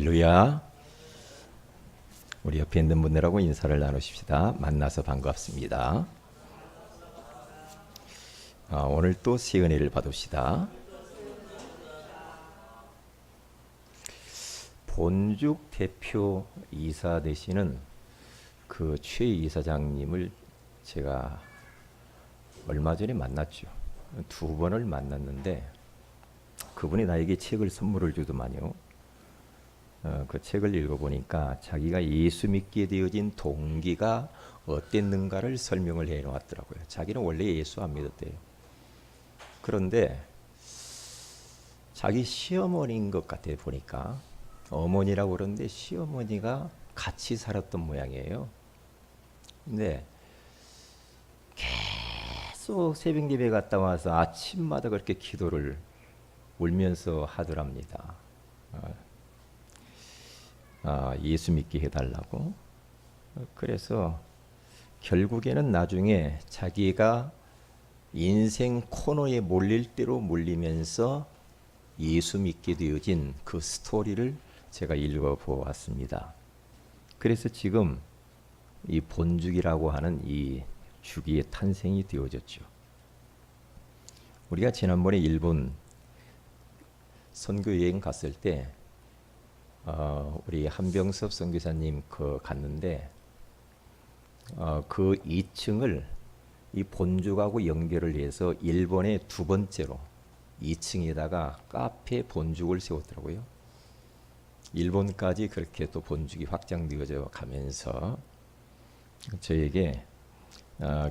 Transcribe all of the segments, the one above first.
할렐루야. 우리 옆에 있는 분들하고 인사를 나누십시다. 만나서 반갑습니다. 오늘 또 새 은혜를 받읍시다. 본죽 대표 이사 되시는 그 최 이사장님을 제가 얼마 전에 만났죠. 2번을 만났는데 그분이 나에게 책을 선물을 주더만요. 그 책을 읽어보니까 자기가 예수 믿게 되어진 동기가 어땠는가를 설명을 해놓았더라고요. 자기는 원래 예수 안 믿었대요. 그런데 자기 시어머니인 것 같아요. 보니까 어머니라고 그러는데 시어머니가 같이 살았던 모양이에요. 근데 계속 새벽 예배 갔다 와서 아침마다 그렇게 기도를 울면서 하더랍니다. 예수 믿게 해달라고. 그래서 결국에는 나중에 자기가 인생 코너에 몰릴 대로 몰리면서 예수 믿게 되어진 그 스토리를 제가 읽어보았습니다. 그래서 지금 이 본죽이라고 하는 이 주기의 탄생이 되어졌죠. 우리가 지난번에 일본 선교 여행 갔을 때 우리 한병섭 선교사님 갔는데 그 2층을 이 본죽하고 연결을 해서 일본의 2번째로 2층에다가 카페 본죽을 세웠더라고요. 일본까지 그렇게 또 본죽이 확장되어져 가면서 저에게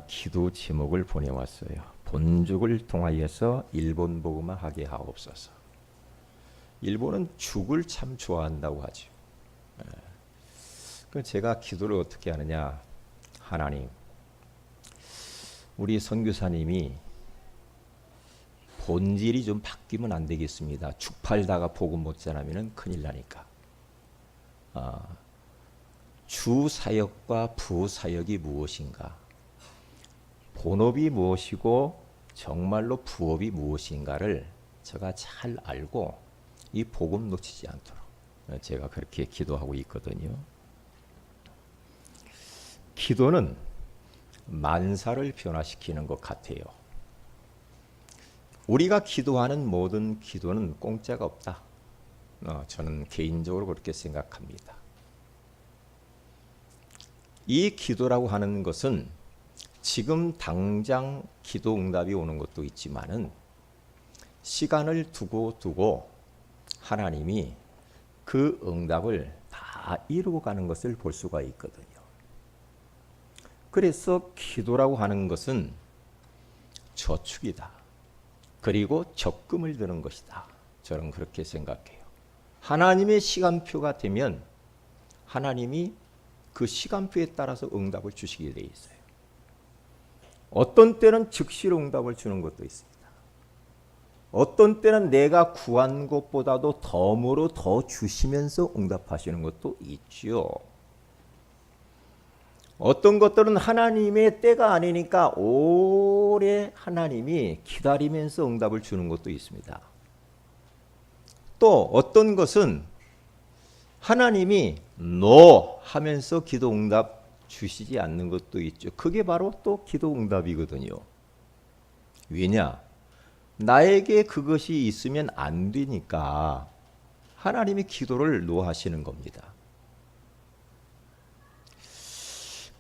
기도 제목을 보내왔어요. 본죽을 통하여서 일본 복음화 하게 하옵소서. 일본은 죽을 참 좋아한다고 하죠. 그래서 제가 기도를 어떻게 하느냐. 하나님, 우리 선교사님이 본질이 좀 바뀌면 안 되겠습니다. 죽 팔다가 복음 못 전하면 큰일 나니까. 주 사역과 부 사역이 무엇인가? 본업이 무엇이고 정말로 부업이 무엇인가를 제가 잘 알고 이 복음 놓치지 않도록 제가 그렇게 기도하고 있거든요. 기도는 만사를 변화시키는 것 같아요. 우리가 기도하는 모든 기도는 공짜가 없다. 저는 개인적으로 그렇게 생각합니다. 이 기도라고 하는 것은 지금 당장 기도 응답이 오는 것도 있지만은 시간을 두고 하나님이 그 응답을 다 이루고 가는 것을 볼 수가 있거든요. 그래서 기도라고 하는 것은 저축이다. 그리고 적금을 드는 것이다. 저는 그렇게 생각해요. 하나님의 시간표가 되면 하나님이 그 시간표에 따라서 응답을 주시게 돼 있어요. 어떤 때는 즉시로 응답을 주는 것도 있습니다. 어떤 때는 내가 구한 것보다도 덤으로 더 주시면서 응답하시는 것도 있죠. 어떤 것들은 하나님의 때가 아니니까 오래 하나님이 기다리면서 응답을 주는 것도 있습니다. 또 어떤 것은 하나님이 NO 하면서 기도 응답 주시지 않는 것도 있죠. 그게 바로 또 기도 응답이거든요. 왜냐? 나에게 그것이 있으면 안 되니까 하나님이 기도를 NO 하시는 겁니다.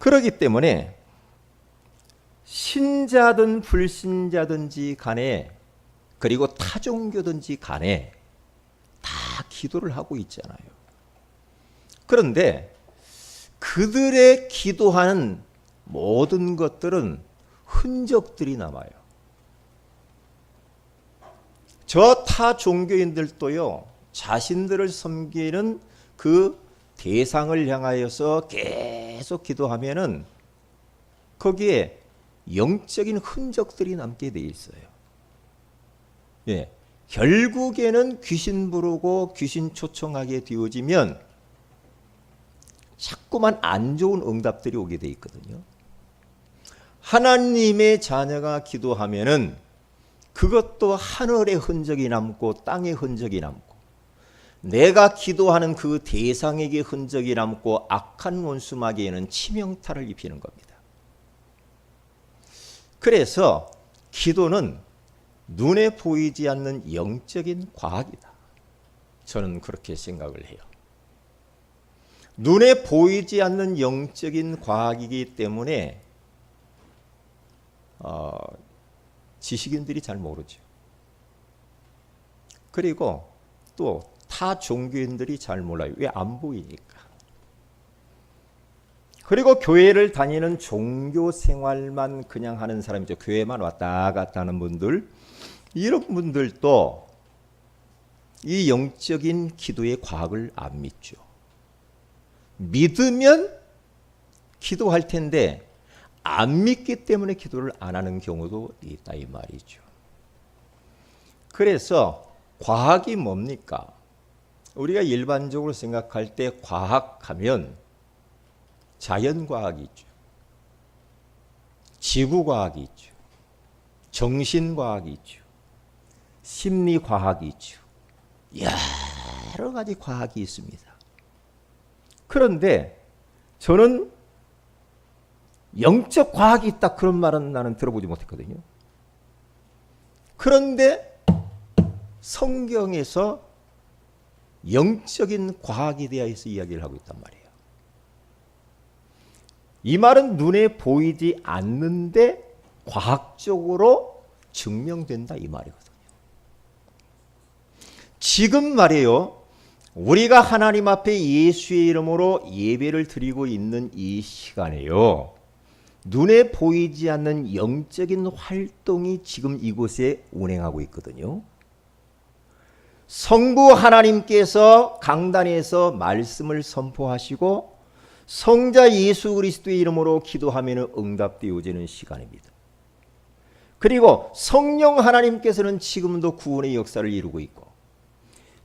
그렇기 때문에 신자든 불신자든지 간에 그리고 타종교든지 간에 다 기도를 하고 있잖아요. 그런데 그들의 기도하는 모든 것들은 흔적들이 남아요. 저 타 종교인들도요, 자신들을 섬기는 그 대상을 향하여서 계속 기도하면은 거기에 영적인 흔적들이 남게 돼 있어요. 예, 결국에는 귀신 부르고 귀신 초청하게 되어지면 자꾸만 안 좋은 응답들이 오게 돼 있거든요. 하나님의 자녀가 기도하면은 그것도 하늘의 흔적이 남고 땅의 흔적이 남고 내가 기도하는 그 대상에게 흔적이 남고 악한 원수마귀에는 치명타를 입히는 겁니다. 그래서 기도는 눈에 보이지 않는 영적인 과학이다. 저는 그렇게 생각을 해요. 눈에 보이지 않는 영적인 과학이기 때문에 지식인들이 잘 모르죠. 그리고 또 타 종교인들이 잘 몰라요. 왜? 안 보이니까. 그리고 교회를 다니는 종교 생활만 그냥 하는 사람이죠. 교회만 왔다 갔다 하는 분들, 이런 분들도 이 영적인 기도의 과학을 안 믿죠. 믿으면 기도할 텐데 안 믿기 때문에 기도를 안 하는 경우도 있다 이 말이죠. 그래서 과학이 뭡니까? 우리가 일반적으로 생각할 때 과학하면 자연과학이 있죠. 지구과학이 있죠. 정신과학이 있죠. 심리과학이 있죠. 여러 가지 과학이 있습니다. 그런데 저는 영적 과학이 있다 그런 말은 나는 들어보지 못했거든요. 그런데 성경에서 영적인 과학에 대해서 이야기를 하고 있단 말이에요. 이 말은 눈에 보이지 않는데 과학적으로 증명된다 이 말이거든요. 지금 말이에요. 우리가 하나님 앞에 예수의 이름으로 예배를 드리고 있는 이 시간에요. 눈에 보이지 않는 영적인 활동이 지금 이곳에 운행하고 있거든요. 성부 하나님께서 강단에서 말씀을 선포하시고 성자 예수 그리스도의 이름으로 기도하면 응답되어지는 시간입니다. 그리고 성령 하나님께서는 지금도 구원의 역사를 이루고 있고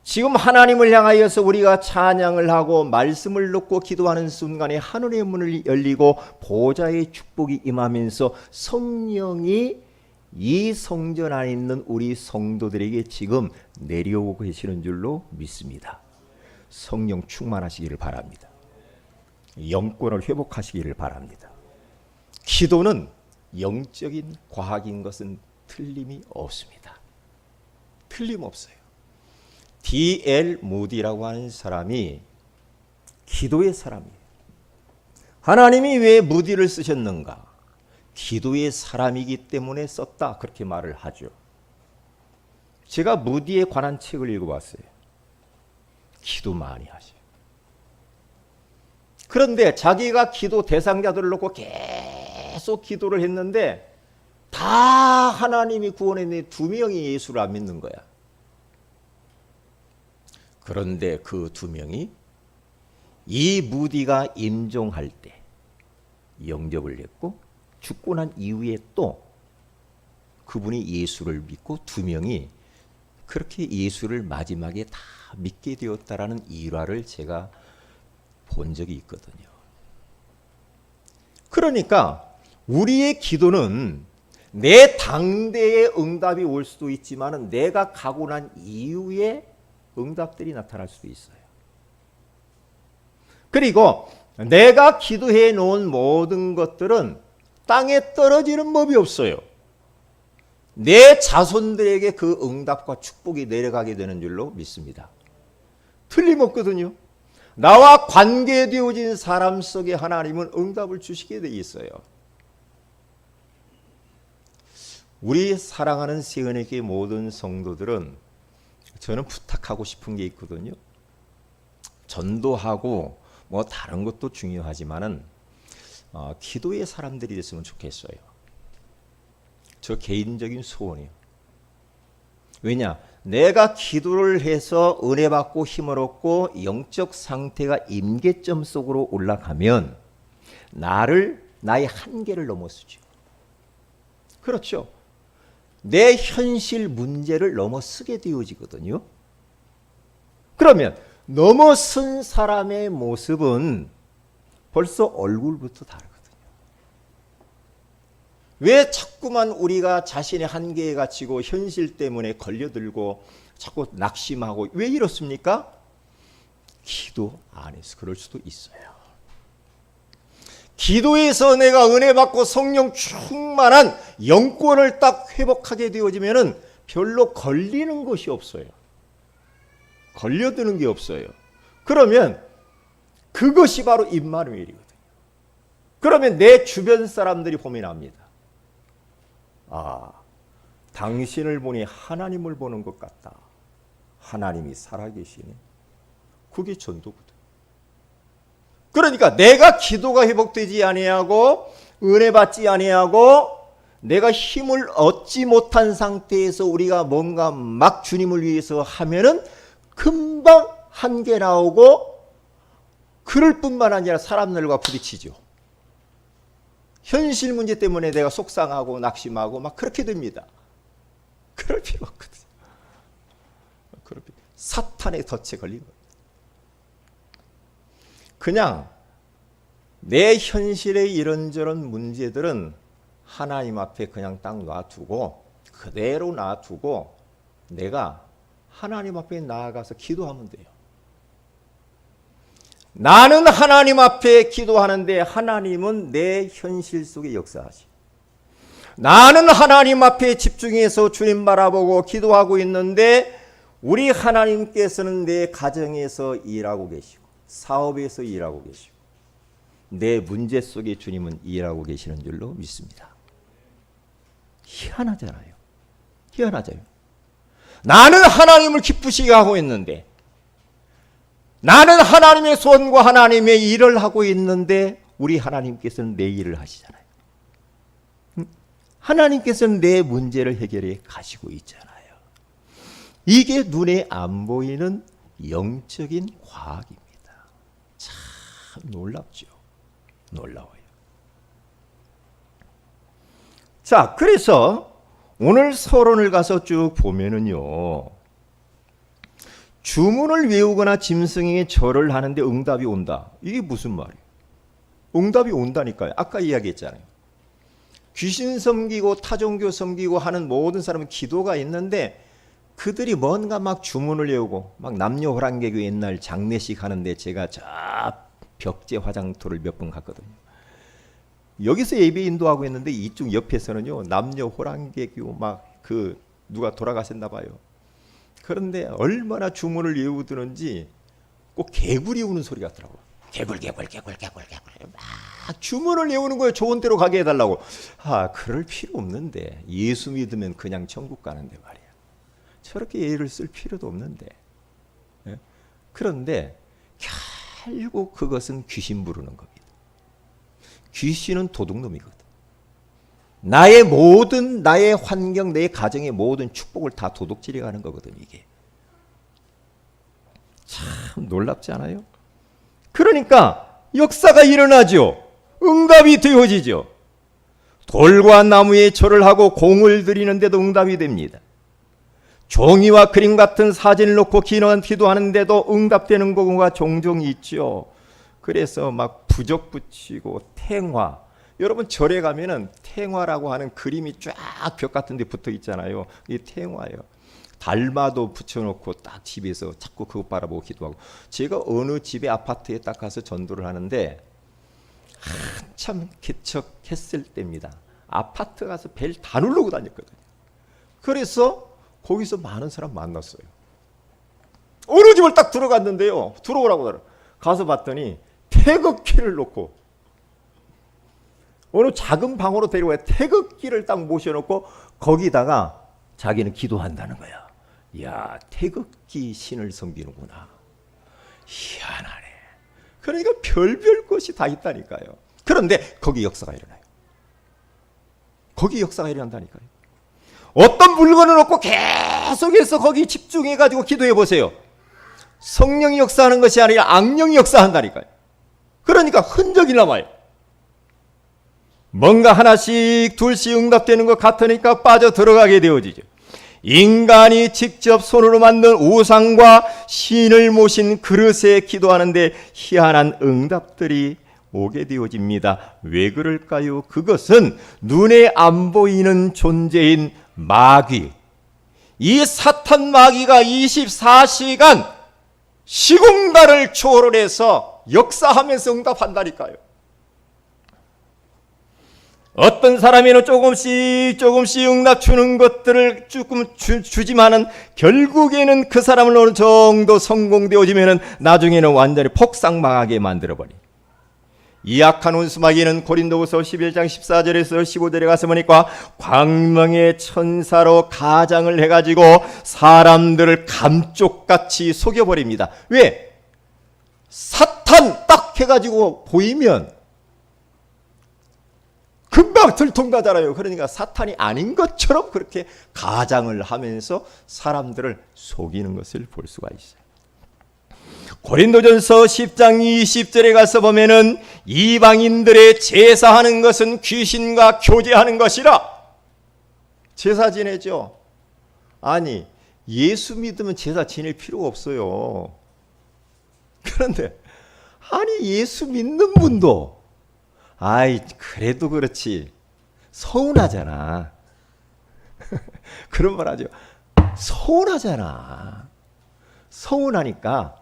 지금 하나님을 향하여서 우리가 찬양을 하고 말씀을 듣고 기도하는 순간에 하늘의 문을 열리고 보좌의 축복이 임하면서 성령이 이 성전 안에 있는 우리 성도들에게 지금 내려오고 계시는 줄로 믿습니다. 성령 충만하시기를 바랍니다. 영권을 회복하시기를 바랍니다. 기도는 영적인 과학인 것은 틀림이 없습니다. 틀림없어요. D.L. 무디라고 하는 사람이 기도의 사람이에요. 하나님이 왜 무디를 쓰셨는가? 기도의 사람이기 때문에 썼다 그렇게 말을 하죠. 제가 무디에 관한 책을 읽어봤어요. 기도 많이 하셔요. 그런데 자기가 기도 대상자들을 놓고 계속 기도를 했는데 다 하나님이 구원했는데 2명이 예수를 안 믿는 거야. 그런데 그 2명이 이 무디가 임종할 때 영접을 했고 죽고 난 이후에 또 그분이 예수를 믿고 2명이 그렇게 예수를 마지막에 다 믿게 되었다라는 일화를 제가 본 적이 있거든요. 그러니까 우리의 기도는 내 당대의 응답이 올 수도 있지만 내가 가고 난 이후에 응답들이 나타날 수도 있어요. 그리고 내가 기도해 놓은 모든 것들은 땅에 떨어지는 법이 없어요. 내 자손들에게 그 응답과 축복이 내려가게 되는 줄로 믿습니다. 틀림없거든요. 나와 관계되어진 사람 속에 하나님은 응답을 주시게 돼 있어요. 우리 사랑하는 세은에게 모든 성도들은 저는 부탁하고 싶은 게 있거든요. 전도하고 뭐 다른 것도 중요하지만은 기도의 사람들이 됐으면 좋겠어요. 저 개인적인 소원이에요. 왜냐? 내가 기도를 해서 은혜 받고 힘을 얻고 영적 상태가 임계점 속으로 올라가면 나의 한계를 넘어서죠. 그렇죠. 내 현실 문제를 넘어서게 되어지거든요. 그러면 넘어선 사람의 모습은 벌써 얼굴부터 다르거든요. 왜 자꾸만 우리가 자신의 한계에 갇히고 현실 때문에 걸려들고 자꾸 낙심하고 왜 이렇습니까? 기도 안에서 그럴 수도 있어요. 기도에서 내가 은혜 받고 성령 충만한 영권을 딱 회복하게 되어지면은 별로 걸리는 것이 없어요. 걸려드는 게 없어요. 그러면 그것이 바로 임마누엘이거든요. 그러면 내 주변 사람들이 고민합니다. 아, 당신을 보니 하나님을 보는 것 같다. 하나님이 살아계시네. 그게 전도거든. 그러니까 내가 기도가 회복되지 아니하고 은혜 받지 아니하고 내가 힘을 얻지 못한 상태에서 우리가 뭔가 막 주님을 위해서 하면은 금방 한계 나오고 그럴 뿐만 아니라 사람들과 부딪히죠. 현실 문제 때문에 내가 속상하고 낙심하고 막 그렇게 됩니다. 그럴 필요 없거든요. 사탄의 덫에 걸린 거예요. 그냥 내 현실의 이런저런 문제들은 하나님 앞에 그냥 딱 놔두고 그대로 놔두고 내가 하나님 앞에 나아가서 기도하면 돼요. 나는 하나님 앞에 기도하는데 하나님은 내 현실 속에 역사하시. 나는 하나님 앞에 집중해서 주님 바라보고 기도하고 있는데 우리 하나님께서는 내 가정에서 일하고 계시고 사업에서 일하고 계시고 내 문제 속에 주님은 일하고 계시는 줄로 믿습니다. 희한하잖아요. 희한하잖아요. 나는 하나님을 기쁘시게 하고 있는데 나는 하나님의 손과 하나님의 일을 하고 있는데 우리 하나님께서는 내 일을 하시잖아요. 하나님께서는 내 문제를 해결해 가시고 있잖아요. 이게 눈에 안 보이는 영적인 과학입니다. 참 놀랍죠. 놀라워요. 자, 그래서 오늘 서론을 가서 쭉 보면은요. 주문을 외우거나 짐승에게 절을 하는데 응답이 온다. 이게 무슨 말이에요? 응답이 온다니까요. 아까 이야기했잖아요. 귀신 섬기고 타종교 섬기고 하는 모든 사람은 기도가 있는데 그들이 뭔가 막 주문을 외우고 막 남녀호랑개교 옛날 장례식 하는데 제가 저 벽제 화장터를 몇 번 갔거든요. 여기서 예배 인도하고 있는데 이쪽 옆에서는요 남녀호랑개교 막 그 누가 돌아가셨나 봐요. 그런데 얼마나 주문을 외우드는지 꼭 개구리 우는 소리 같더라고요. 개굴 막 주문을 외우는 거예요. 좋은 데로 가게 해달라고. 아, 그럴 필요 없는데 예수 믿으면 그냥 천국 가는데 말이야. 저렇게 예를 쓸 필요도 없는데. 그런데 결국 그것은 귀신 부르는 겁니다. 귀신은 도둑놈이거든. 나의 환경, 내 가정의 모든 축복을 다 도둑질해 가는 거거든, 이게. 참 놀랍지 않아요? 그러니까 역사가 일어나죠. 응답이 되어지죠. 돌과 나무에 절을 하고 공을 들이는데도 응답이 됩니다. 종이와 그림 같은 사진을 놓고 기도하는데도 응답되는 경우가 종종 있죠. 그래서 막 부적 붙이고 탱화. 여러분 절에 가면은 탱화라고 하는 그림이 쫙 벽 같은 데 붙어 있잖아요. 이게 탱화예요. 달마도 붙여놓고 딱 집에서 자꾸 그거 바라보고 기도하고. 제가 어느 집에 아파트에 딱 가서 전도를 하는데 한참 개척했을 때입니다. 아파트 가서 벨 다 누르고 다녔거든요. 그래서 거기서 많은 사람 만났어요. 어느 집을 딱 들어갔는데요. 들어오라고 가서 봤더니 태극기를 놓고 어느 작은 방으로 데려와요. 태극기를 딱 모셔놓고 거기다가 자기는 기도한다는 거야. 이야, 태극기 신을 섬기는구나. 희한하네. 그러니까 별별 것이 다 있다니까요. 그런데 거기 역사가 일어나요. 거기 역사가 일어난다니까요. 어떤 물건을 놓고 계속해서 거기 집중해가지고 기도해 보세요. 성령이 역사하는 것이 아니라 악령이 역사한다니까요. 그러니까 흔적이 남아요. 뭔가 하나씩 둘씩 응답되는 것 같으니까 빠져 들어가게 되어지죠. 인간이 직접 손으로 만든 우상과 신을 모신 그릇에 기도하는데 희한한 응답들이 오게 되어집니다. 왜 그럴까요? 그것은 눈에 안 보이는 존재인 마귀. 이 사탄 마귀가 24시간 시공간을 초월해서 역사하면서 응답한다니까요. 어떤 사람에는 조금씩 응답 주는 것들을 조금 주지만은 결국에는 그 사람을 어느 정도 성공되어지면은 나중에는 완전히 폭삭망하게 만들어버리. 이 악한 원수마귀는 고린도후서 11장 14절에서 15절에 가서 보니까 광명의 천사로 가장을 해가지고 사람들을 감쪽같이 속여버립니다. 왜? 사탄 딱 해가지고 보이면 금방 들통나잖아요. 그러니까 사탄이 아닌 것처럼 그렇게 가장을 하면서 사람들을 속이는 것을 볼 수가 있어요. 고린도전서 10장 20절에 가서 보면은 이방인들의 제사하는 것은 귀신과 교제하는 것이라. 제사 지내죠. 아니, 예수 믿으면 제사 지낼 필요가 없어요. 그런데 아니, 예수 믿는 분도 아이, 그래도 그렇지 서운하잖아. 그런 말 하죠. 서운하잖아. 서운하니까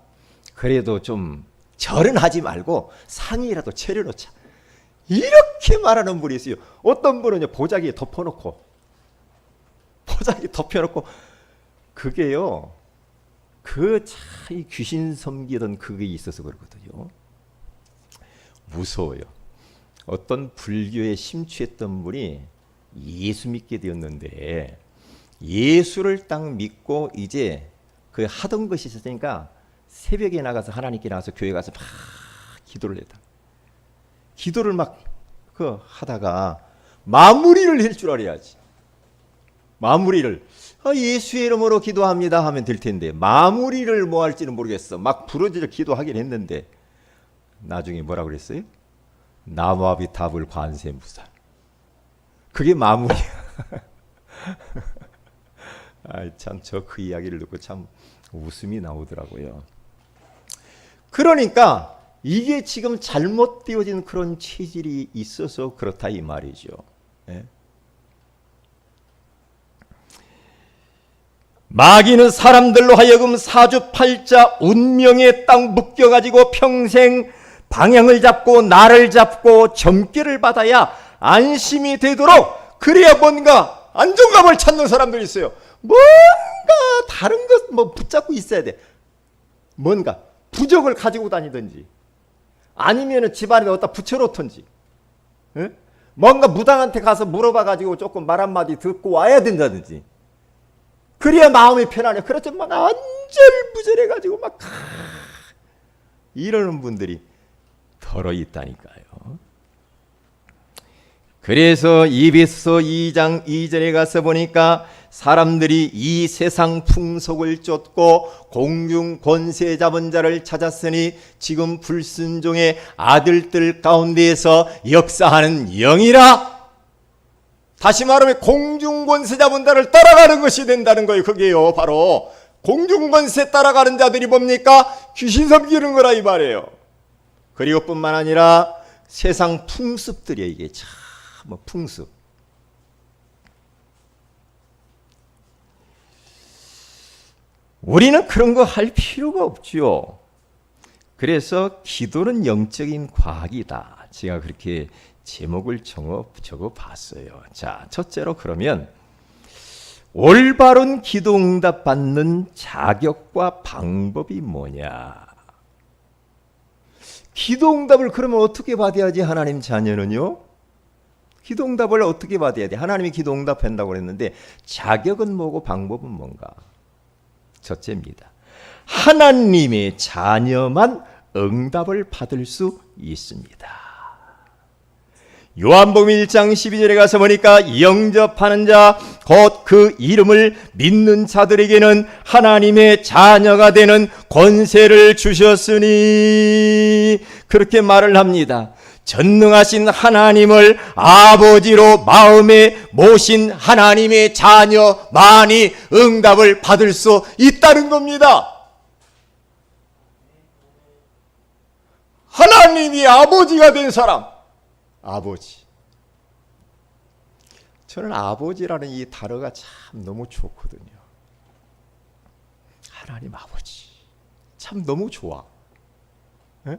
그래도 좀 절은 하지 말고 상이라도 차려놓자. 이렇게 말하는 분이 있어요. 어떤 분은 보자기에 덮어놓고 그게요. 그 참 귀신 섬기던 그게 있어서 그렇거든요. 무서워요. 어떤 불교에 심취했던 분이 예수 믿게 되었는데 예수를 딱 믿고 이제 그 하던 것이 있었으니까 새벽에 나가서 하나님께 나가서 교회 가서 막 기도를 했다. 기도를 막 하다가 마무리를 할 줄 알아야지. 마무리를 예수의 이름으로 기도합니다 하면 될 텐데 마무리를 뭐 할지는 모르겠어. 막 부르짖어 기도하긴 했는데 나중에 뭐라고 그랬어요? 나무아비타불 관세음보살. 그게 마무리야. 참 저 그 이야기를 듣고 참 웃음이 나오더라고요. 그러니까 이게 지금 잘못되어진 그런 체질이 있어서 그렇다 이 말이죠. 예? 마귀는 사람들로 하여금 사주팔자 운명에 딱 묶여가지고 평생 방향을 잡고 나를 잡고 점괘를 받아야 안심이 되도록 그래야 뭔가 안정감을 찾는 사람들이 있어요. 뭔가 다른 것 뭐 붙잡고 있어야 돼. 뭔가 부적을 가지고 다니든지 아니면은 집안에 어디다 붙여놓든지 에? 뭔가 무당한테 가서 물어봐가지고 조금 말 한마디 듣고 와야 된다든지 그래야 마음이 편안해. 그렇지 막 안절부절해가지고 막 이러는 분들이 덜어 있다니까요. 그래서 에베소서 2장 2절에 가서 보니까 사람들이 이 세상 풍속을 쫓고 공중 권세 잡은 자를 찾았으니 지금 불순종의 아들들 가운데에서 역사하는 영이라. 다시 말하면 공중 권세 잡은 자를 따라가는 것이 된다는 거예요. 그게요. 바로 공중 권세 따라가는 자들이 뭡니까? 귀신 섬기는 거라 이 말이에요. 그리고 뿐만 아니라 세상 풍습들이에요. 이게 참 풍습. 우리는 그런 거 할 필요가 없죠. 그래서 기도는 영적인 과학이다. 제가 그렇게 제목을 적어 봤어요. 자, 첫째로 그러면 올바른 기도 응답 받는 자격과 방법이 뭐냐? 기도 응답을 그러면 어떻게 받아야지 하나님 자녀는요? 기도 응답을 어떻게 받아야 돼? 하나님이 기도 응답한다고 그랬는데 자격은 뭐고 방법은 뭔가? 첫째입니다. 하나님의 자녀만 응답을 받을 수 있습니다. 요한복음 1장 12절에 가서 보니까 영접하는 자 곧 그 이름을 믿는 자들에게는 하나님의 자녀가 되는 권세를 주셨으니 그렇게 말을 합니다. 전능하신 하나님을 아버지로 마음에 모신 하나님의 자녀만이 응답을 받을 수 있다는 겁니다. 하나님이 아버지가 된 사람, 아버지. 저는 아버지라는 이 단어가 참 너무 좋거든요. 하나님 아버지. 참 너무 좋아. 예?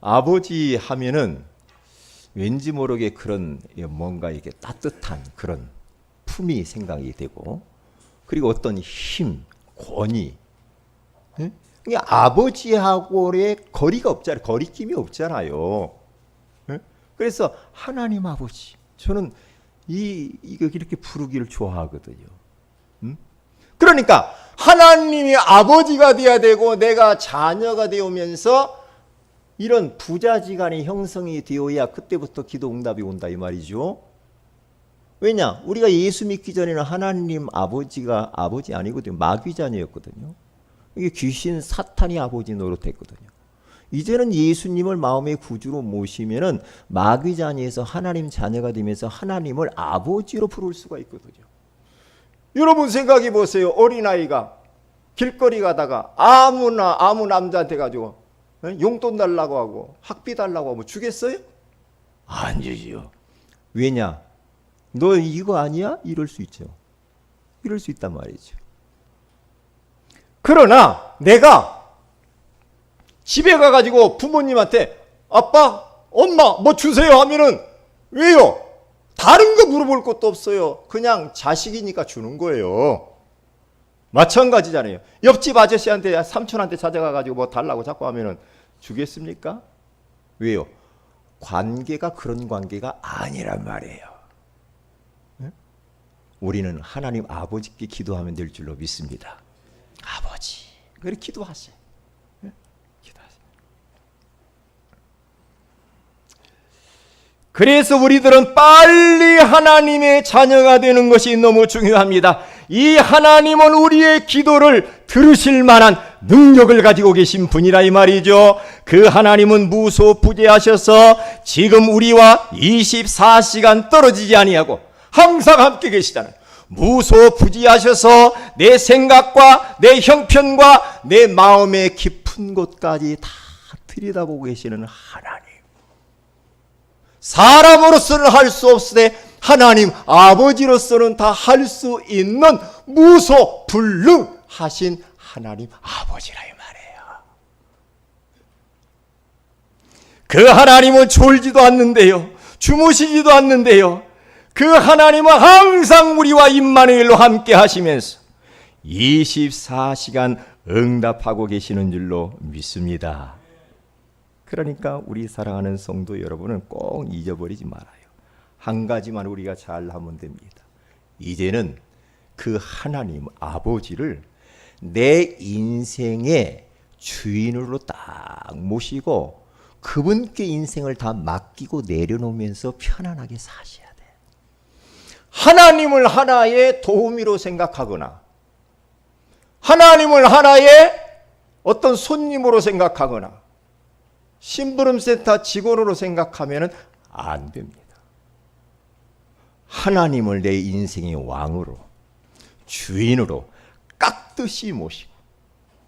아버지 하면은 왠지 모르게 그런 뭔가 이게 따뜻한 그런 품이 생각이 되고, 그리고 어떤 힘, 권위. 예? 아버지하고의 거리가 없잖아요. 거리낌이 없잖아요. 예? 그래서 하나님 아버지, 저는 이거 이렇게 부르기를 좋아하거든요. 그러니까 하나님이 아버지가 되어야 되고 내가 자녀가 되오면서 이런 부자지간이 형성이 되어야 그때부터 기도 응답이 온다 이 말이죠. 왜냐? 우리가 예수 믿기 전에는 하나님 아버지가 아버지 아니거든요. 마귀 자녀였거든요. 이게 귀신 사탄이 아버지 노릇했거든요. 이제는 예수님을 마음의 구주로 모시면은 마귀 자녀에서 하나님 자녀가 되면서 하나님을 아버지로 부를 수가 있거든요. 여러분 생각해 보세요. 어린아이가 길거리 가다가 아무 남자한테 가지고 용돈 달라고 하고 학비 달라고 하면 주겠어요? 안 주지요. 왜냐? 너 이거 아니야? 이럴 수 있죠. 이럴 수 있단 말이죠. 그러나 내가 집에 가가지고 부모님한테 아빠, 엄마 뭐 주세요 하면은 왜요? 다른 거 물어볼 것도 없어요. 그냥 자식이니까 주는 거예요. 마찬가지잖아요. 옆집 아저씨한테 삼촌한테 찾아가가지고 뭐 달라고 자꾸 하면은 주겠습니까? 왜요? 관계가 그런 관계가 아니란 말이에요. 네? 우리는 하나님 아버지께 기도하면 될 줄로 믿습니다. 아버지, 그래 기도하세요. 네? 기도하세요. 그래서 우리들은 빨리 하나님의 자녀가 되는 것이 너무 중요합니다. 이 하나님은 우리의 기도를 들으실 만한 능력을 가지고 계신 분이라 이 말이죠. 그 하나님은 무소부재하셔서 지금 우리와 24시간 떨어지지 아니하고 항상 함께 계시잖아요. 무소부재하셔서 내 생각과 내 형편과 내 마음의 깊은 곳까지 다 들여다보고 계시는 하나님. 사람으로서는 할 수 없으되 하나님 아버지로서는 다 할 수 있는 무소불능하신 하나님 아버지라 이 말이에요. 그 하나님은 졸지도 않는데요, 주무시지도 않는데요, 그 하나님은 항상 우리와 임마누엘로 함께 하시면서 24시간 응답하고 계시는 줄로 믿습니다. 그러니까 우리 사랑하는 성도 여러분은 꼭 잊어버리지 말아요. 한 가지만 우리가 잘 하면 됩니다. 이제는 그 하나님 아버지를 내 인생의 주인으로 딱 모시고 그분께 인생을 다 맡기고 내려놓으면서 편안하게 사셔야 돼. 하나님을 하나의 도우미로 생각하거나 하나님을 하나의 어떤 손님으로 생각하거나 심부름센터 직원으로 생각하면 안 됩니다. 하나님을 내 인생의 왕으로, 주인으로 깍듯이 모시고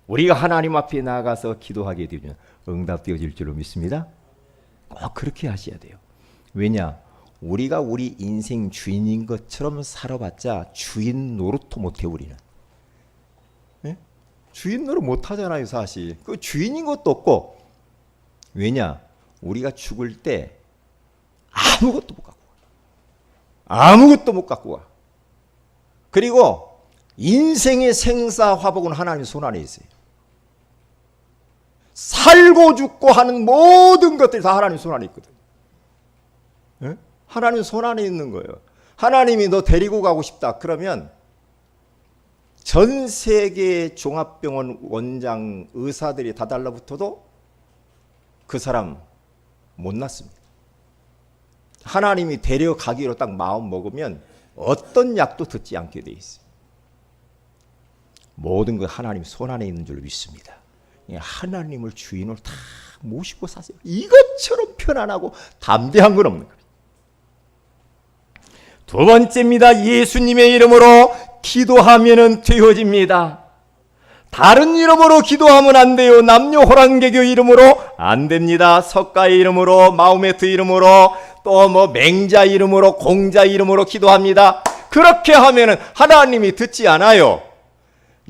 우리가 하나님 앞에 나가서 기도하게 되면 응답되어질 줄로 믿습니다. 꼭 그렇게 하셔야 돼요. 왜냐? 우리가 우리 인생 주인인 것처럼 살아봤자 주인 노릇도 못해 우리는. 네? 주인 노릇 못하잖아요 사실. 그 주인인 것도 없고. 왜냐? 우리가 죽을 때 아무것도 못 갖고 가. 아무것도 못 갖고 가. 그리고 인생의 생사화복은 하나님 손 안에 있어요. 살고 죽고 하는 모든 것들이 다 하나님 손 안에 있거든요. 네? 하나님 손 안에 있는 거예요. 하나님이 너 데리고 가고 싶다 그러면 전 세계 종합병원 원장 의사들이 다 달라붙어도 그 사람 못 낫습니다. 하나님이 데려가기로 딱 마음 먹으면 어떤 약도 듣지 않게 돼 있어요. 모든 것 하나님 손 안에 있는 줄 믿습니다. 하나님을 주인으로 다 모시고 사세요. 이것처럼 편안하고 담대한 건 없는 거예요. 두 번째입니다. 예수님의 이름으로 기도하면 되어집니다. 다른 이름으로 기도하면 안 돼요. 남녀 호랑개교 이름으로 안 됩니다. 석가의 이름으로, 마호메트 이름으로, 또 뭐 맹자 이름으로, 공자 이름으로 기도합니다. 그렇게 하면은 하나님이 듣지 않아요.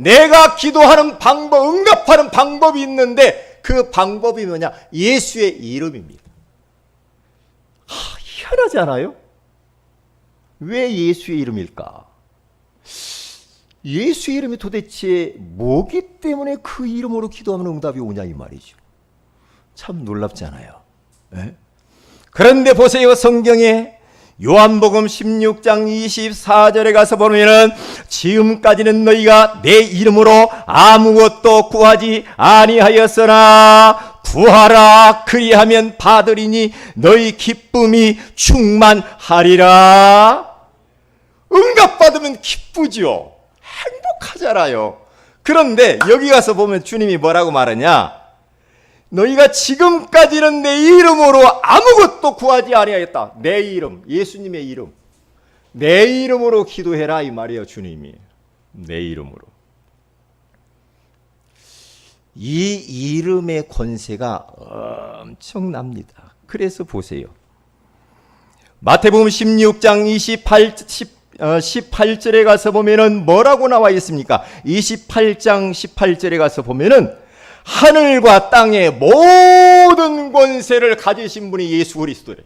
내가 기도하는 방법, 응답하는 방법이 있는데 그 방법이 뭐냐? 예수의 이름입니다. 희한하지 않아요? 왜 예수의 이름일까? 예수의 이름이 도대체 뭐기 때문에 그 이름으로 기도하면 응답이 오냐 이 말이죠. 참 놀랍지 않아요? 네? 그런데 보세요. 성경에 요한복음 16장 24절에 가서 보면은 지금까지는 너희가 내 이름으로 아무것도 구하지 아니하였으나 구하라 그리하면 받으리니 너희 기쁨이 충만하리라. 응답받으면 기쁘죠. 행복하잖아요. 그런데 여기 가서 보면 주님이 뭐라고 말하냐? 너희가 지금까지는 내 이름으로 아무것도 구하지 아니하였다. 내 이름, 예수님의 이름. 내 이름으로 기도해라 이 말이에요. 주님이. 내 이름으로. 이 이름의 권세가 엄청납니다. 그래서 보세요. 마태복음 16장 18절에 가서 보면은 뭐라고 나와 있습니까? 28장 18절에 가서 보면은 하늘과 땅의 모든 권세를 가지신 분이 예수 그리스도래요.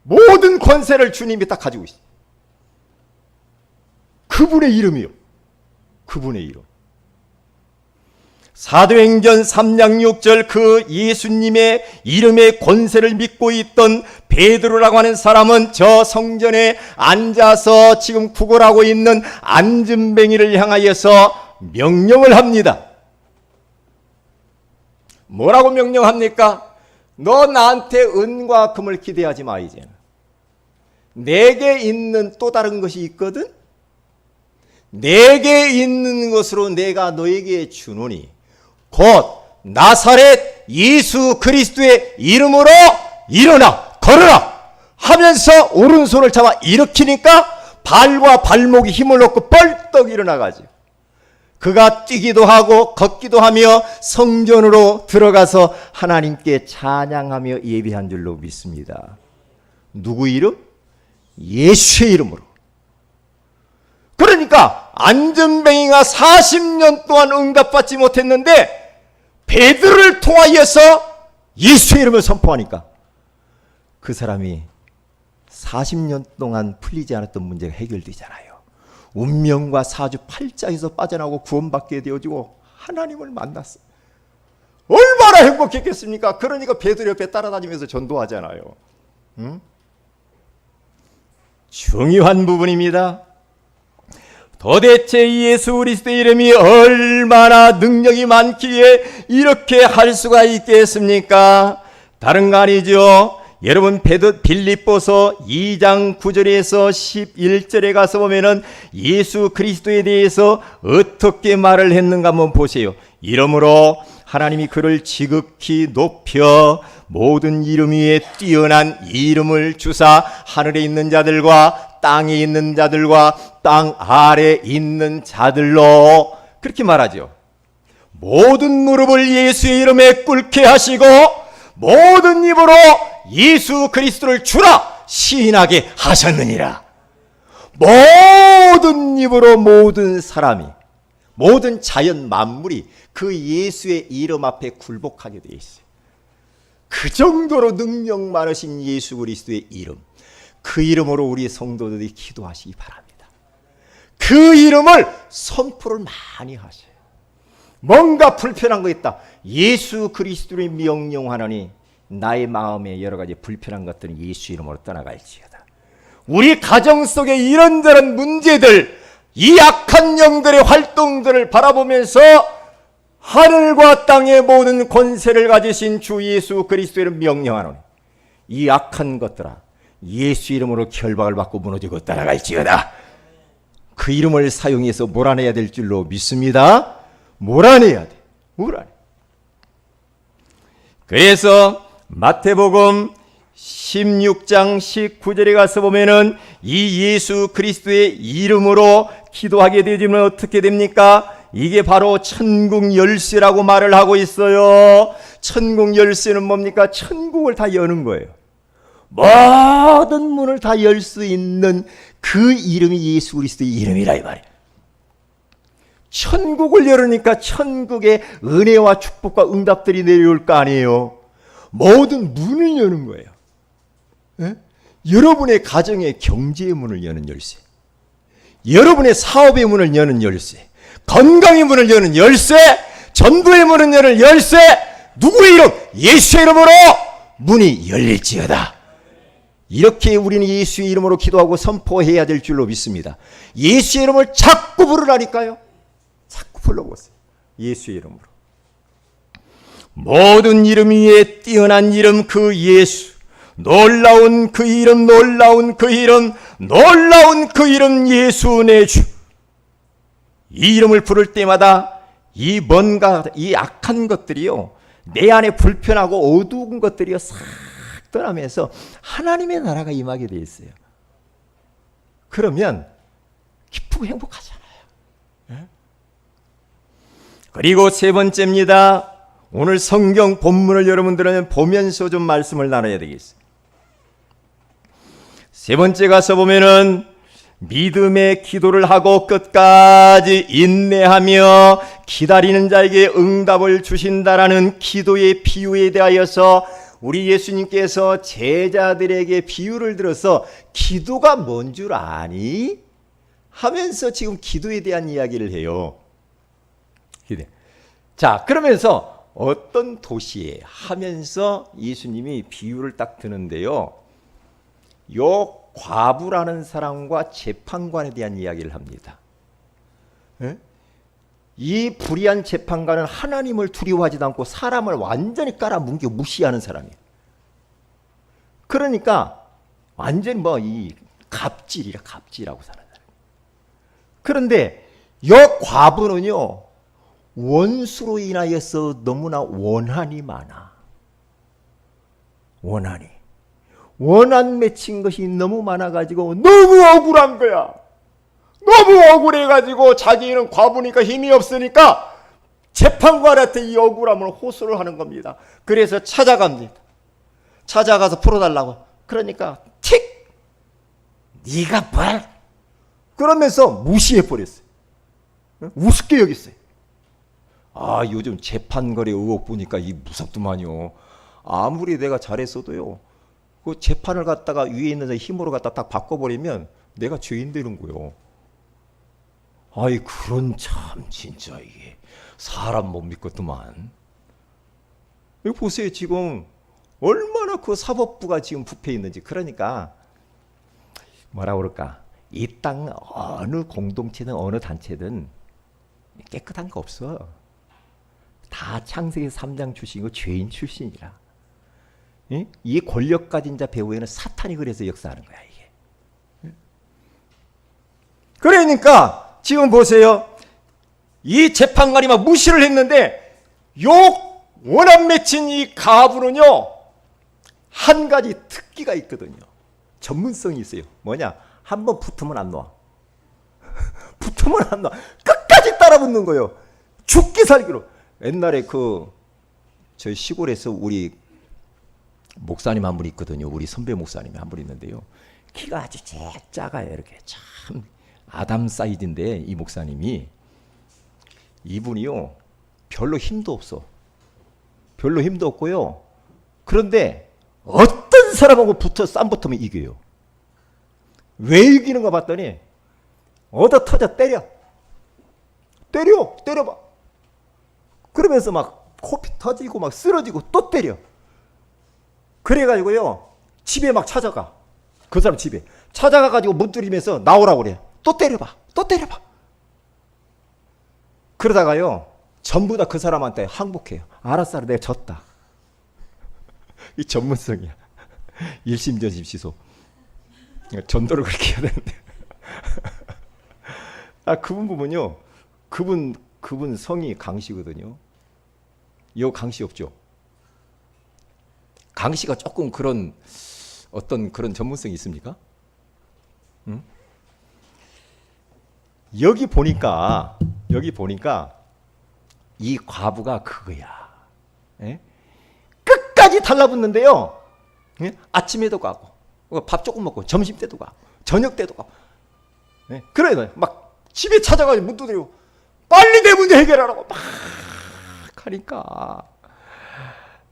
모든 권세를 주님이 딱 가지고 있어요. 그분의 이름이요. 그분의 이름. 사도행전 3장 6절 그 예수님의 이름의 권세를 믿고 있던 베드로라고 하는 사람은 저 성전에 앉아서 지금 구걸하고 있는 안진뱅이를 향하여서 명령을 합니다. 뭐라고 명령합니까? 너 나한테 은과 금을 기대하지 마 이제는. 내게 있는 또 다른 것이 있거든. 내게 있는 것으로 내가 너에게 주노니 곧 나사렛 예수 그리스도의 이름으로 일어나 걸어라 하면서 오른손을 잡아 일으키니까 발과 발목이 힘을 얻고 벌떡 일어나가지고 그가 뛰기도 하고 걷기도 하며 성전으로 들어가서 하나님께 찬양하며 예배한 줄로 믿습니다. 누구 이름? 예수의 이름으로. 그러니까 안전뱅이가 40년 동안 응답받지 못했는데 베드로를 통하여서 예수의 이름을 선포하니까 그 사람이 40년 동안 풀리지 않았던 문제가 해결되잖아요. 운명과 사주팔자에서 빠져나오고 구원받게 되어지고 하나님을 만났어요. 얼마나 행복했겠습니까? 그러니까 베드로 옆에 따라다니면서 전도하잖아요. 응? 중요한 부분입니다. 도대체 예수 그리스도의 이름이 얼마나 능력이 많기에 이렇게 할 수가 있겠습니까? 다른 거 아니죠. 여러분 빌립보서 2장 9절에서 11절에 가서 보면은 예수 그리스도에 대해서 어떻게 말을 했는가 한번 보세요. 이러므로 하나님이 그를 지극히 높여 모든 이름 위에 뛰어난 이름을 주사 하늘에 있는 자들과 땅에 있는 자들과 땅 아래에 있는 자들로 그렇게 말하죠. 모든 무릎을 예수의 이름에 꿇게 하시고 모든 입으로 예수 그리스도를 주라 시인하게 하셨느니라. 모든 입으로 모든 사람이 모든 자연 만물이 그 예수의 이름 앞에 굴복하게 되어 있어요. 그 정도로 능력 많으신 예수 그리스도의 이름, 그 이름으로 우리 성도들이 기도하시기 바랍니다. 그 이름을 선포를 많이 하세요. 뭔가 불편한 거 있다. 예수 그리스도를 명령하노니 나의 마음에 여러 가지 불편한 것들은 예수 이름으로 떠나갈지어다. 우리 가정 속의 이런저런 문제들, 이 악한 영들의 활동들을 바라보면서 하늘과 땅의 모든 권세를 가지신 주 예수 그리스도를 명령하노니 이 악한 것들아 예수 이름으로 결박을 받고 무너지고 떠나갈지어다. 그 이름을 사용해서 몰아내야 될 줄로 믿습니다. 몰아내야 돼. 몰아내. 그래서 마태복음 16장 19절에 가서 보면은 이 예수 그리스도의 이름으로 기도하게 되면 어떻게 됩니까? 이게 바로 천국 열쇠라고 말을 하고 있어요. 천국 열쇠는 뭡니까? 천국을 다 여는 거예요. 모든 문을 다 열 수 있는 그 이름이 예수 그리스도의 이름이라 이 말이에요. 천국을 열으니까 천국의 은혜와 축복과 응답들이 내려올 거 아니에요. 모든 문을 여는 거예요. 예? 여러분의 가정의 경제의 문을 여는 열쇠, 여러분의 사업의 문을 여는 열쇠, 건강의 문을 여는 열쇠, 전도의 문을 여는 열쇠, 누구의 이름? 예수의 이름으로 문이 열릴지어다. 이렇게 우리는 예수의 이름으로 기도하고 선포해야 될 줄로 믿습니다. 예수의 이름을 자꾸 부르라니까요. 자꾸 불러보세요. 예수의 이름으로. 모든 이름 위에 뛰어난 이름 그 예수, 놀라운 그 이름, 놀라운 그 이름, 놀라운 그 이름 예수 내 주. 이 이름을 부를 때마다 이 뭔가 이 악한 것들이요, 내 안에 불편하고 어두운 것들이요 싹 떠나면서 하나님의 나라가 임하게 돼 있어요. 그러면 기쁘고 행복하잖아요. 그리고 세 번째입니다. 오늘 성경 본문을 여러분들은 보면서 좀 말씀을 나눠야 되겠어요. 세 번째 가서 보면은 믿음의 기도를 하고 끝까지 인내하며 기다리는 자에게 응답을 주신다라는 기도의 비유에 대하여서 우리 예수님께서 제자들에게 비유를 들어서 기도가 뭔 줄 아니? 하면서 지금 기도에 대한 이야기를 해요. 자, 그러면서 어떤 도시에 하면서 예수님이 비유를 딱 드는데요. 요 과부라는 사람과 재판관에 대한 이야기를 합니다. 이 불의한 재판관은 하나님을 두려워하지도 않고 사람을 완전히 깔아뭉개 무시하는 사람이에요. 그러니까 완전히 이 갑질하고 사는 사람. 그런데 요 과부는요, 원수로 인하여서 너무나 원한이 많아. 원한 맺힌 것이 너무 많아가지고 너무 억울한 거야. 너무 억울해가지고 자기는 과부니까 힘이 없으니까 재판관한테 이 억울함을 호소를 하는 겁니다. 그래서 찾아갑니다. 찾아가서 풀어달라고. 그러니까 틱! 네가 뭘? 그러면서 무시해버렸어요. 우습게 여겼어요. 아, 요즘 재판거래 의혹 보니까 이 무섭더만요. 아무리 내가 잘했어도요, 그 재판을 갖다가 위에 있는 힘으로 갖다 딱 바꿔버리면 내가 죄인 되는 거요. 아이, 그런 참 진짜 이게 사람 못 믿겠더만. 여기 보세요. 지금 얼마나 그 사법부가 지금 부패 있는지. 그러니까 뭐라 그럴까, 이 땅 어느 공동체든 어느 단체든 깨끗한 거 없어. 다 창세기 3장 출신이고 죄인 출신이라. 이 권력 가진 자 배후에는 사탄이 그래서 역사하는 거야, 이게. 그러니까 지금 보세요. 이 재판관이 막 무시를 했는데 요 원한 맺힌 이 가부는요, 한 가지 특기가 있거든요. 전문성이 있어요. 뭐냐? 한번 붙으면 안 놔. 붙으면 안 놔. 끝까지 따라붙는 거예요. 죽기 살기로. 옛날에 저희 시골에서 우리 목사님 한 분 있거든요. 우리 선배 목사님이 한 분 있는데요. 키가 아주 작아요. 이렇게 참 아담 사이즈인데 이 목사님이, 이분이요 별로 힘도 없어. 별로 힘도 없고요. 그런데 어떤 사람하고 쌈 붙으면 이겨요. 왜 이기는가 봤더니 얻어 터져 때려봐. 그러면서 막 코피 터지고 막 쓰러지고 또 때려. 그래가지고요, 집에 막 찾아가. 그 사람 집에 찾아가가지고 문 두드리면서 나오라고 그래. 또 때려봐. 그러다가요, 전부 다 그 사람한테 항복해요. 알았어, 내가 졌다. 이 전문성이야. 일심전심시소. 전도를 그렇게 해야 되는데. 그분 보면요, 그분 성이 강씨거든요. 요 강씨 없죠? 강씨가 조금 그런 어떤 그런 전문성이 있습니까? 응? 여기 보니까 이 과부가 그거야. 에? 끝까지 달라붙는데요. 에? 아침에도 가고, 밥 조금 먹고, 점심 때도 가고, 저녁 때도 가고. 에? 그래, 막 집에 찾아가지고 문 두드리고, 빨리 내 문제 해결하라고 막 하니까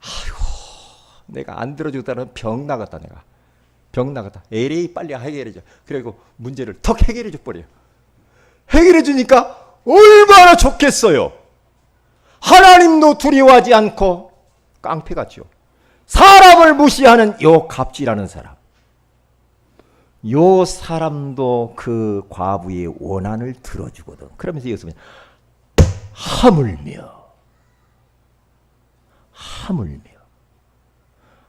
아이고 내가 안 들어주다는 병 나갔다. 내가 병 나갔다. LA 빨리 해결해줘. 그리고 문제를 턱 해결해줘 버려요. 해결해 주니까 얼마나 좋겠어요. 하나님도 두려워하지 않고 깡패같죠. 사람을 무시하는 요 갑질하는 사람. 요 사람도 그 과부의 원한을 들어주거든. 그러면서 여기서 하물며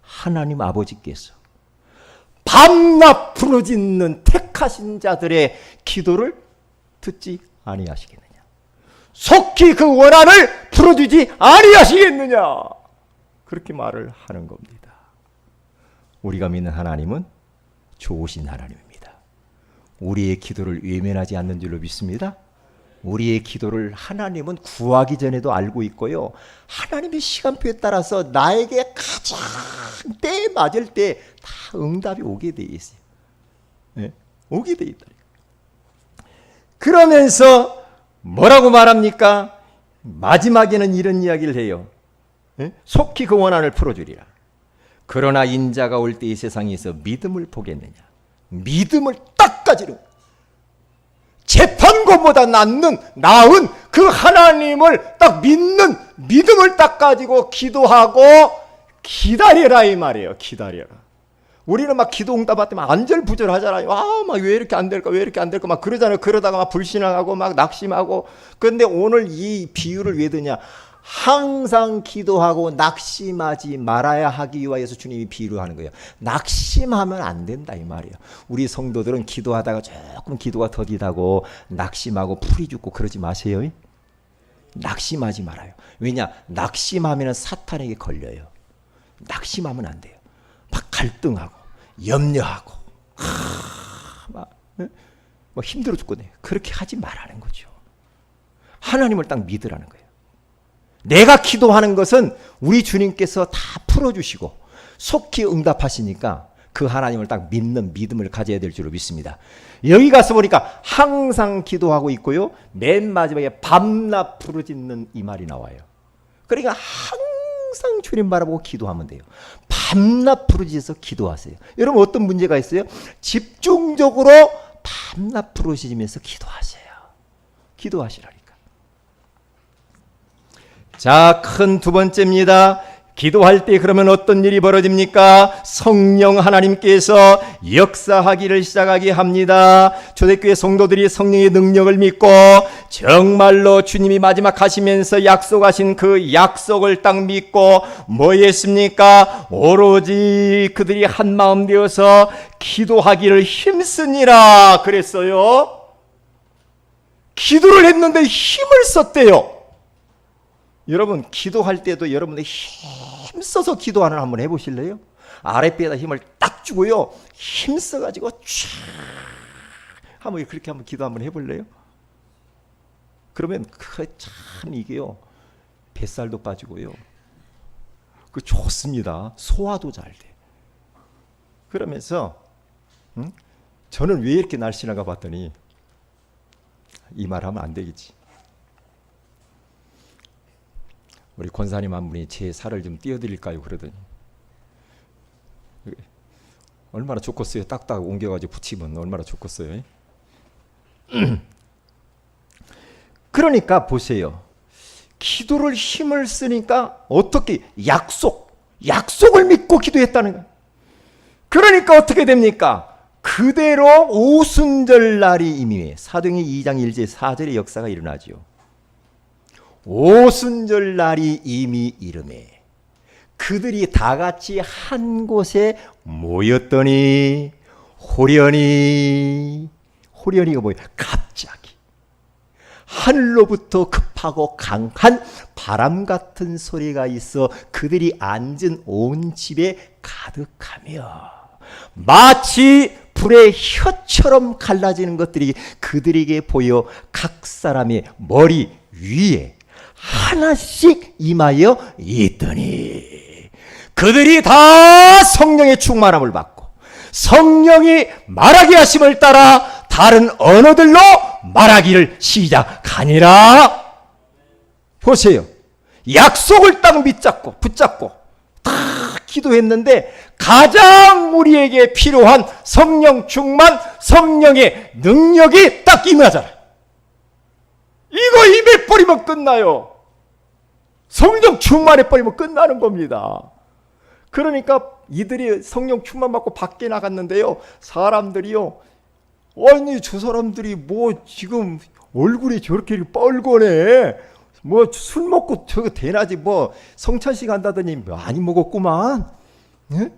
하나님 아버지께서 밤낮 부르짖는 택하신 자들의 기도를 듣지 아니하시겠느냐. 속히 그 원한을 풀어주지 아니하시겠느냐. 그렇게 말을 하는 겁니다. 우리가 믿는 하나님은 좋으신 하나님입니다. 우리의 기도를 외면하지 않는 줄로 믿습니다. 우리의 기도를 하나님은 구하기 전에도 알고 있고요. 하나님의 시간표에 따라서 나에게 가장 때에 맞을 때 다 응답이 오게 돼 있어요. 네? 오게 돼 있다. 그러면서 뭐라고 말합니까? 마지막에는 이런 이야기를 해요. 네? 속히 그 원한을 풀어주리라. 그러나 인자가 올 때 이 세상에서 믿음을 보겠느냐. 믿음을 딱 가지는 재판권보다 나은 그 하나님을 딱 믿는 믿음을 딱 가지고 기도하고 기다려라 이 말이에요. 기다려라. 우리는 막 기도 응답 받으면 안절부절하잖아요. 막 왜 이렇게 안 될까? 왜 이렇게 안 될까? 막 그러잖아요. 그러다가 막 불신하고 막 낙심하고. 그런데 오늘 이 비유를 왜 드냐? 항상 기도하고 낙심하지 말아야 하기 위하여서 주님이 비유를 하는 거예요. 낙심하면 안 된다 이 말이에요. 우리 성도들은 기도하다가 조금 기도가 더디다고 낙심하고 풀이 죽고 그러지 마세요. 낙심하지 말아요. 왜냐? 낙심하면 사탄에게 걸려요. 낙심하면 안 돼요. 막 갈등하고 염려하고 막 힘들어 죽겠네. 그렇게 하지 말라는 거죠. 하나님을 딱 믿으라는 거예요. 내가 기도하는 것은 우리 주님께서 다 풀어주시고 속히 응답하시니까 그 하나님을 딱 믿는 믿음을 가져야 될 줄로 믿습니다. 여기 가서 보니까 항상 기도하고 있고요. 맨 마지막에 밤낮 부르짖는 이 말이 나와요. 그러니까 항상 주님 바라보고 기도하면 돼요. 밤낮 부르짖어서 기도하세요. 여러분 어떤 문제가 있어요? 집중적으로 밤낮 부르짖으면서 기도하세요. 기도하시라니까. 자, 큰 두 번째입니다. 기도할 때 그러면 어떤 일이 벌어집니까? 성령 하나님께서 역사하기를 시작하게 합니다. 초대교회 성도들이 성령의 능력을 믿고 정말로 주님이 마지막 하시면서 약속하신 그 약속을 딱 믿고 뭐 했습니까? 오로지 그들이 한 마음 되어서 기도하기를 힘쓰니라 그랬어요. 기도를 했는데 힘을 썼대요. 여러분 기도할 때도 여러분들 힘써서 기도하는 한번 해보실래요? 아랫배에다 힘을 딱 주고요. 힘써가지고 쫙 한번 그렇게 한번 기도 한번 해볼래요? 그러면 참 이게요. 뱃살도 빠지고요. 그 좋습니다. 소화도 잘 돼. 그러면서 저는 왜 이렇게 날씬한가 봤더니 이 말 하면 안 되겠지. 우리 권사님 한 분이 제 살을 좀 띄워드릴까요? 그러더니 얼마나 좋겠어요. 딱딱 옮겨가지고 붙이면 얼마나 좋겠어요. 그러니까 보세요. 기도를 힘을 쓰니까 어떻게 약속을 믿고 기도했다는 거예요. 그러니까 어떻게 됩니까? 그대로 오순절 날이 이미 사도행전 2장 1절 4절의 역사가 일어나죠. 오순절 날이 이미 이르매 그들이 다 같이 한 곳에 모였더니 호련히가 뭐예요? 갑자기 하늘로부터 급하고 강한 바람 같은 소리가 있어 그들이 앉은 온 집에 가득하며 마치 불의 혀처럼 갈라지는 것들이 그들에게 보여 각 사람의 머리 위에 하나씩 임하여 있더니 그들이 다 성령의 충만함을 받고 성령이 말하게 하심을 따라 다른 언어들로 말하기를 시작하니라. 보세요. 약속을 딱 붙잡고 다 기도했는데 가장 우리에게 필요한 성령 충만, 성령의 능력이 딱 임하잖아요. 이거 임해버리면 끝나요. 성령 충만해버리면 끝나는 겁니다. 그러니까 이들이 성령 충만 받고 밖에 나갔는데요, 사람들이요, 아니 저 사람들이 뭐 지금 얼굴이 저렇게 뻘거네, 뭐 술 먹고 저거 대낮에 뭐 성찬식 한다더니 많이 먹었구만, 예?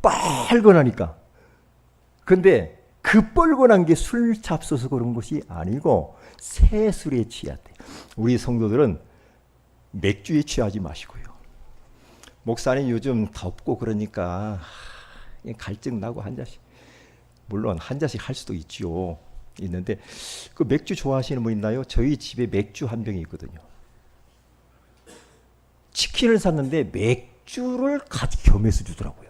빨거나니까. 근데 그 뻘건한 게 술 잡숴서 그런 것이 아니고 새술에 취했대. 우리 성도들은 맥주에 취하지 마시고요. 목사님 요즘 덥고 그러니까 갈증 나고 한 잔씩, 물론 한 잔씩 할 수도 있죠. 있는데 그 맥주 좋아하시는 분 있나요? 저희 집에 맥주 한 병이 있거든요. 치킨을 샀는데 맥주를 같이 겸해서 주더라고요.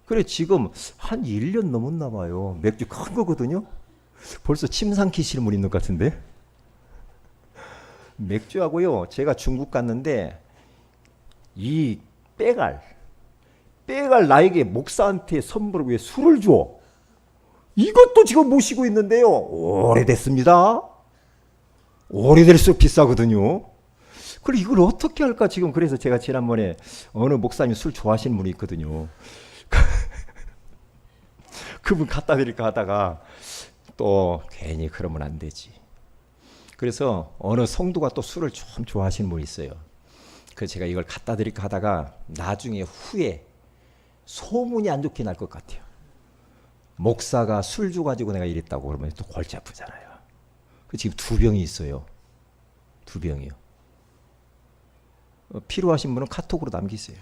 그래 지금 한 1년 넘었나 봐요. 맥주 큰 거거든요. 벌써 침 삼키시는 분 있는 것 같은데. 맥주하고요, 제가 중국 갔는데 이 빼갈 나에게 목사한테 선물을 위해 술을 줘. 이것도 지금 모시고 있는데요, 오래됐습니다. 오래될수록 비싸거든요. 그래 이걸 어떻게 할까 지금. 그래서 제가 지난번에 어느 목사님 술 좋아하시는 분이 있거든요. 그분 갖다 드릴까 하다가 또 괜히 그러면 안 되지. 그래서 어느 성도가 또 술을 좀 좋아하시는 분이 있어요. 그래서 제가 이걸 갖다 드릴까 하다가 나중에 후에 소문이 안 좋게 날 것 같아요. 목사가 술 줘가지고 내가 이랬다고 그러면 또 골치 아프잖아요. 지금 2병이 있어요. 2병이요. 필요하신 분은 카톡으로 남기세요.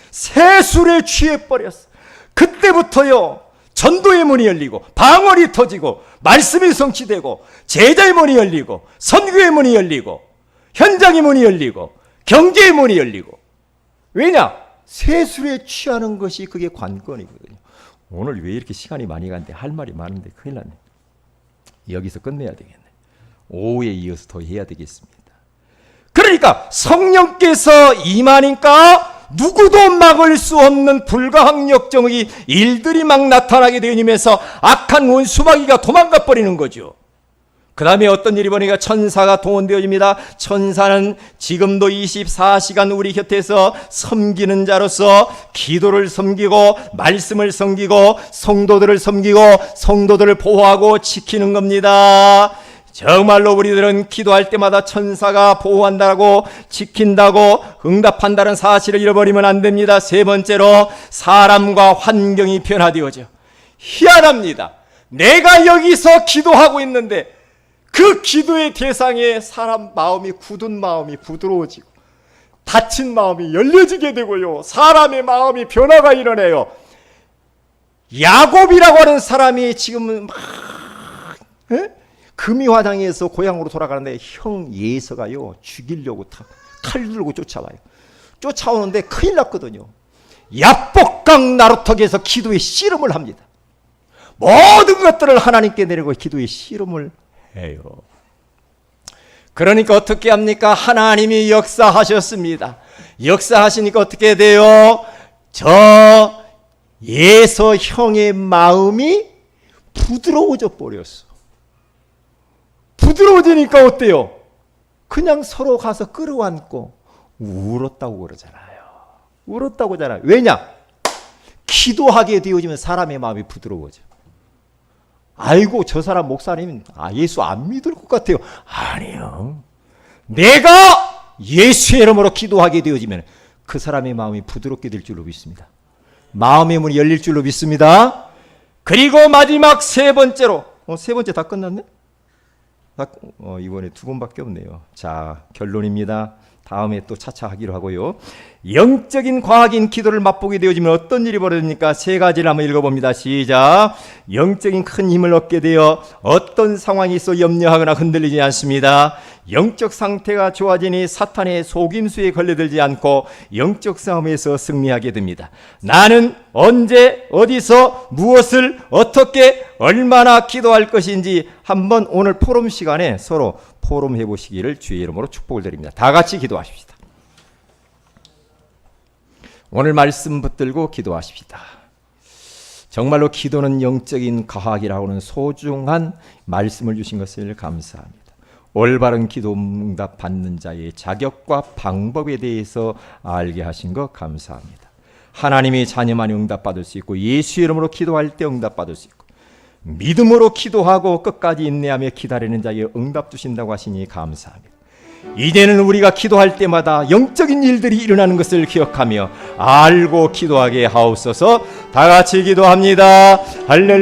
새 술에 취해버렸어. 그때부터요, 전도의 문이 열리고 방언이 터지고 말씀이 성취되고 제자의 문이 열리고 선교의 문이 열리고 현장의 문이 열리고 경제의 문이 열리고. 왜냐? 새 술에 취하는 것이 그게 관건이거든요. 오늘 왜 이렇게 시간이 많이 간데 할 말이 많은데 큰일 났네. 여기서 끝내야 되겠네. 오후에 이어서 더 해야 되겠습니다. 그러니까 성령께서 임하니까 누구도 막을 수 없는 불가항력적의 일들이 막 나타나게 되면서 악한 원수마귀가 도망가 버리는 거죠. 그 다음에 어떤 일이 벌어지니까 천사가 동원되어집니다. 천사는 지금도 24시간 우리 곁에서 섬기는 자로서 기도를 섬기고 말씀을 섬기고 성도들을 섬기고 성도들을 보호하고 지키는 겁니다. 정말로 우리들은 기도할 때마다 천사가 보호한다고 지킨다고 응답한다는 사실을 잃어버리면 안 됩니다. 세 번째로 사람과 환경이 변화되어져. 희한합니다. 내가 여기서 기도하고 있는데 그 기도의 대상에 사람 마음이, 굳은 마음이 부드러워지고 닫힌 마음이 열려지게 되고요, 사람의 마음이 변화가 일어나요. 야곱이라고 하는 사람이 지금은 막 금이화당에서 고향으로 돌아가는데 형 예서가요 죽이려고 칼 들고 쫓아와요. 쫓아오는데 큰일 났거든요. 야복강 나루턱에서 기도의 씨름을 합니다. 모든 것들을 하나님께 내리고 기도의 씨름을 해요. 그러니까 어떻게 합니까? 하나님이 역사하셨습니다. 역사하시니까 어떻게 돼요? 저 예서 형의 마음이 부드러워져 버렸어. 부드러워지니까 어때요? 그냥 서로 가서 끌어안고 울었다고 그러잖아요. 울었다고 하잖아요. 왜냐? 기도하게 되어지면 사람의 마음이 부드러워져. 아이고 저 사람 목사님 예수 안 믿을 것 같아요. 아니요. 내가 예수의 이름으로 기도하게 되어지면 그 사람의 마음이 부드럽게 될 줄로 믿습니다. 마음의 문이 열릴 줄로 믿습니다. 그리고 마지막 세 번째로, 세 번째 다 끝났네? 이번에 2번밖에 없네요. 자, 결론입니다. 다음에 또 차차 하기로 하고요. 영적인 과학인 기도를 맛보게 되어지면 어떤 일이 벌어집니까? 3가지를 한번 읽어봅니다. 시작. 영적인 큰 힘을 얻게 되어 어떤 상황이 있어 염려하거나 흔들리지 않습니다. 영적 상태가 좋아지니 사탄의 속임수에 걸려들지 않고 영적 싸움에서 승리하게 됩니다. 나는 언제 어디서 무엇을 어떻게 얼마나 기도할 것인지 한번 오늘 포럼 시간에 서로 포럼해 보시기를 주의 이름으로 축복을 드립니다. 다 같이 기도하십시다. 오늘 말씀 붙들고 기도하십시다. 정말로 기도는 영적인 과학이라고 하는 소중한 말씀을 주신 것을 감사합니다. 올바른 기도 응답 받는 자의 자격과 방법에 대해서 알게 하신 것 감사합니다. 하나님의 자녀만이 응답받을 수 있고 예수 이름으로 기도할 때 응답받을 수 있고 믿음으로 기도하고 끝까지 인내하며 기다리는 자에게 응답 주신다고 하시니 감사합니다. 이제는 우리가 기도할 때마다 영적인 일들이 일어나는 것을 기억하며 알고 기도하게 하옵소서. 다 같이 기도합니다. 할렐루야.